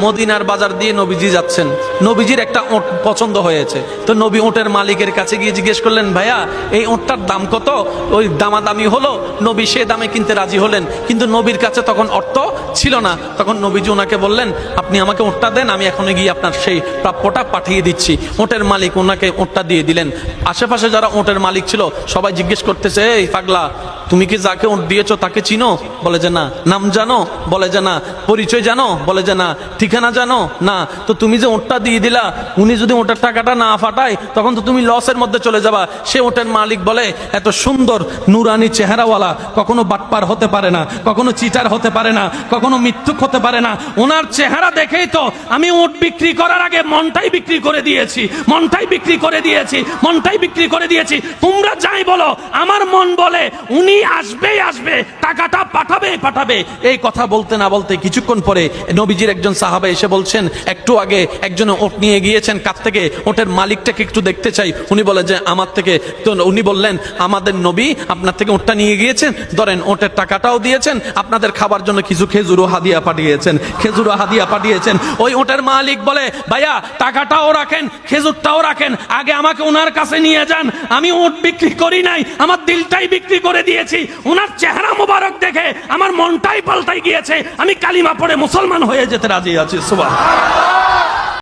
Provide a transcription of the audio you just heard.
মদিনার বাজার দিয়ে নবীজি যাচ্ছেন, নবীজির একটা ওট পছন্দ হয়েছে, তো নবী ওটের মালিকের কাছে গিয়ে জিজ্ঞেস করলেন, ভাইয়া এই ওটটার দাম কত? ওই দামাদামি হলো, নবী সে দামে কিনতে রাজি হলেন, কিন্তু নবীর কাছে তখন অর্থ ছিল না। তখন নবীজি ওনাকে বললেন, আপনি আমাকে ওটটা দেন, আমি এখনই গিয়ে আপনার সেই প্রাপ্যটা পাঠিয়ে দিচ্ছি। ওটের মালিক ওনাকে ওটটা দিয়ে দিলেন। আশেপাশে যারা ওটের মালিক ছিল সবাই জিজ্ঞেস করতেছে, এই পাগলা, তুমি কি যাকে ওট দিয়েছো তাকে চিনো? বলে যে না। নাম জানো? বলে যে না। পরিচয় জানো? বলে যে না। ঠিকানা জানো? না। তো তুমি যে ওটটা দিয়ে দিলা, উনি যদি ওটার টাকাটা না ফাটায় তখন তো তুমি লসের মধ্যে চলে যাবা। সে ওটের মালিক বলে, এত সুন্দর নুরানি চেহারাওয়ালা কখনো বাটপার হতে পারে না, কখনো চিটার হতে পারে না, কখনো মৃত্যুক হতে পারে না। ওনার চেহারা দেখেই তো আমি ওট বিক্রি করার আগে মনটাই বিক্রি করে দিয়েছি, মনটাই বিক্রি করে দিয়েছি, মনটাই বিক্রি করে দিয়েছি। তোমরা যাই বলো, আমার মন বলে উনি আসবেই আসবে, টাকাটা পাঠাবে পাঠাবে। এই কথা বলতে না বলতে কিছুক্ষণ পরে নবীজির একজন সাহাবা এসে বলছেন, একটু আগে একজনে ওট নিয়ে গিয়েছেন কাছ থেকে, ওটের মালিকটাকে একটু দেখতে চাই। উনি বলে যে আমার থেকে। তো উনি বললেন, আমাদের নবী আপনার থেকে ওটটা নিয়ে গিয়েছেন, ধরেন ওটের টাকাটাও দিয়েছেন, আপনাদের খাবার জন্য কিছু খেজুরও হাদিয়া পাঠিয়েছেন, খেজুরও হাদিয়া পাঠিয়েছেন। ওই ওটের মালিক বলে, ভাইয়া টাকাটাও রাখেন, খেজুরটাও রাখেন, আগে আমাকে ওনার কাছে নিয়ে যান। আমি ওট বিক্রি করি নাই, আমার দিলটাই বিক্রি করে দিয়েছি। ওনার চেহারা মোবারক দেখে আমার মনটাই পাল্টাই গিয়েছে, আমি কালিমা পড়ে মুসলমান হয়ে যেতে রাজি আছি। সুবহানাল্লাহ।